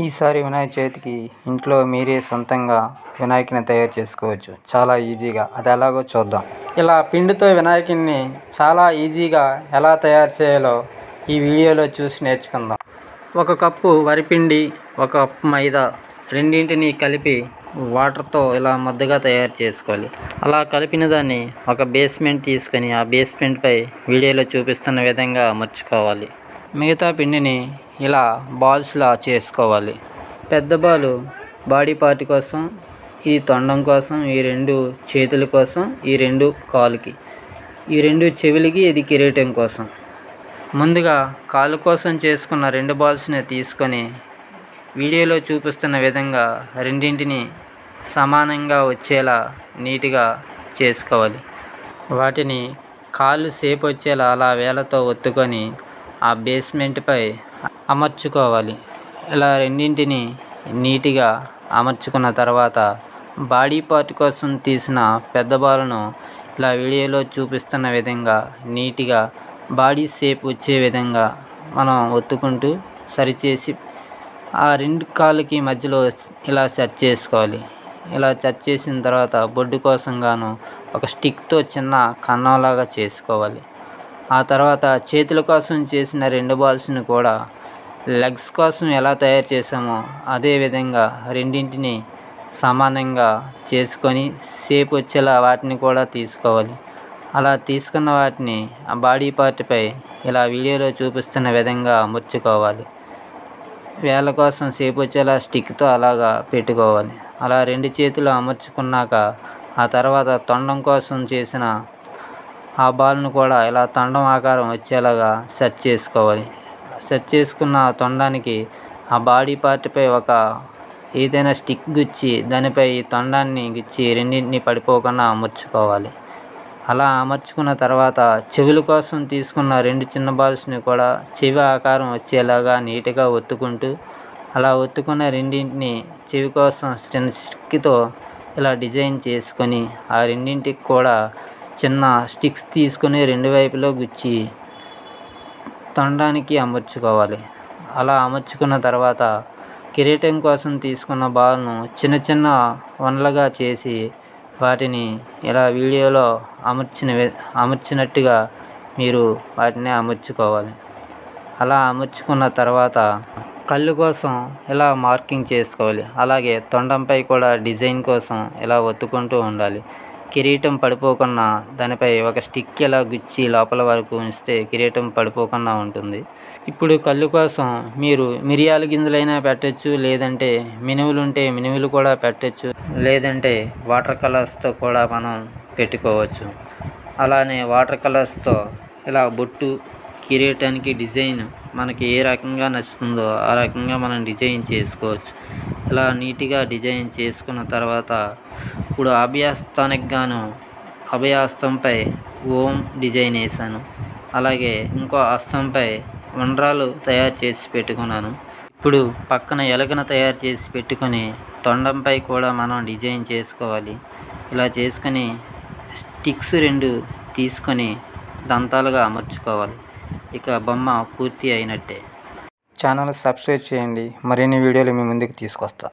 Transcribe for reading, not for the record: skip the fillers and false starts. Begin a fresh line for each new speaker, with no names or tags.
ఈసారి వినాయక చవితికి ఇంట్లో మీరే సొంతంగా వినాయకుని తయారు చేసుకోవచ్చు చాలా ఈజీగా. అది ఎలాగో చూద్దాం. ఇలా పిండితో వినాయకుడిని చాలా ఈజీగా ఎలా తయారు చేయాలో ఈ వీడియోలో చూసి నేర్చుకుందాం. 1 కప్పు వరిపిండి, 1 కప్పు మైదా రెండింటిని కలిపి వాటర్తో ఇలా ముద్దగా తయారు చేసుకోవాలి. అలా కలిపిన దాన్ని ఒక బేస్మెంట్ తీసుకొని ఆ బేస్మెంట్పై వీడియోలో చూపిస్తున్న విధంగా అమర్చుకోవాలి. మిగతా పిండిని ఇలా బాల్స్లా చేసుకోవాలి. పెద్ద బాలు బాడీ పార్ట్ కోసం, ఈ తొండం కోసం, ఈ 2 చేతుల కోసం, ఈ 2 కాలుకి, ఈ 2 చెవులకి, ఇది కిరీటం కోసం. ముందుగా కాలు కోసం చేసుకున్న 2 బాల్స్ని తీసుకొని వీడియోలో చూపిస్తున్న విధంగా రెండింటిని సమానంగా వచ్చేలా నీట్గా చేసుకోవాలి. వాటిని కాళ్ళు షేప్ వచ్చేలా అలా వేళ్ళతో ఒత్తుకొని ఆ బేస్మెంట్పై అమర్చుకోవాలి. ఇలా రెండింటిని నీట్గా అమర్చుకున్న తర్వాత బాడీ పార్ట్ కోసం తీసిన పెద్ద బాల్ను ఇలా వీడియోలో చూపిస్తున్న విధంగా నీట్గా బాడీ షేప్ వచ్చే విధంగా మనం ఒత్తుకుంటూ సరిచేసి ఆ 2 కాళ్ళకి మధ్యలో ఇలా సెట్ చేసుకోవాలి. ఇలా సెట్ చేసిన తర్వాత బొడ్డు కోసం గాను ఒక స్టిక్తో చిన్న కన్నంలాగా చేసుకోవాలి. ఆ తర్వాత చేతుల కోసం చేసిన 2 బాల్స్ని కూడా లెగ్స్ కోసం ఎలా తయారు చేసామో అదే విధంగా రెండింటిని సమానంగా చేసుకొని షేప్ వచ్చేలా వాటిని కూడా తీసుకోవాలి. అలా తీసుకున్న వాటిని ఆ బాడీ పార్ట్పై ఇలా వీడియోలో చూపిస్తున్న విధంగా అమర్చుకోవాలి. వేళ్ళ కోసం షేప్ వచ్చేలా స్టిక్తో అలాగా పెట్టుకోవాలి. అలా 2 చేతులు అమర్చుకున్నాక ఆ తర్వాత తొండం కోసం చేసిన ఆ బాల్ను కూడా ఇలా తొండం ఆకారం వచ్చేలాగా సెట్ చేసుకోవాలి. సెట్ చేసుకున్న తొండానికి ఆ బాడీ పార్ట్పై ఒక ఏదైనా స్టిక్ గుచ్చి దానిపై ఈ తొండాన్ని గుచ్చి రెండింటిని పడిపోకుండా అమర్చుకోవాలి. అలా అమర్చుకున్న తర్వాత చెవుల కోసం తీసుకున్న 2 చిన్న బాల్స్ని కూడా చెవి ఆకారం వచ్చేలాగా నీట్గా ఒత్తుకుంటూ అలా ఒత్తుకున్న రెండింటిని చెవి కోసం చిన్న స్టిక్తో ఇలా డిజైన్ చేసుకొని ఆ రెండింటికి కూడా చిన్న స్టిక్స్ తీసుకొని 2 వైపులో గుచ్చి తొండానికి అమర్చుకోవాలి. అలా అమర్చుకున్న తర్వాత కిరీటం కోసం తీసుకున్న బాల్ను చిన్న చిన్న వన్లుగా చేసి వాటిని ఇలా వీడియోలో అమర్చినట్టుగా మీరు వాటిని అమర్చుకోవాలి. అలా అమర్చుకున్న తర్వాత కళ్ళు కోసం ఇలా మార్కింగ్ చేసుకోవాలి. అలాగే తొండంపై కూడా డిజైన్ కోసం ఇలా ఒత్తుకుంటూ ఉండాలి. కిరీటం పడిపోకుండా దానిపై ఒక స్టిక్ ఇలా గుచ్చి లోపల వరకు ఉంచితే కిరీటం పడిపోకుండా ఉంటుంది. ఇప్పుడు కళ్ళు కోసం మీరు మిరియాల గింజలైనా పెట్టచ్చు, లేదంటే మినుములు ఉంటే మినుములు కూడా పెట్టచ్చు, లేదంటే వాటర్ కలర్స్తో కూడా మనం పెట్టుకోవచ్చు. అలానే వాటర్ కలర్స్తో ఇలా బొట్టు, కిరీటానికి డిజైన్ మనకి ఏ రకంగా నచ్చుతుందో ఆ రకంగా మనం డిజైన్ చేసుకోవచ్చు. ఇలా నీట్గా డిజైన్ చేసుకున్న తర్వాత ఇప్పుడు అభయహస్తానికి గాను అభయహస్తంపై ఓం డిజైన్ వేసాను. అలాగే ఇంకో హస్తంపై ఉండ్రాలు తయారు చేసి పెట్టుకున్నాను. ఇప్పుడు పక్కన ఎలుకను తయారు చేసి పెట్టుకొని తొండంపై కూడా మనం డిజైన్ చేసుకోవాలి. ఇలా చేసుకొని స్టిక్స్ 2 తీసుకొని దంతాలుగా అమర్చుకోవాలి. ఇక బొమ్మ పూర్తి అయినట్టే. ఛానల్ సబ్స్క్రైబ్ చేయండి. మరిన్ని వీడియోలు మీ ముందుకు తీసుకొస్తా.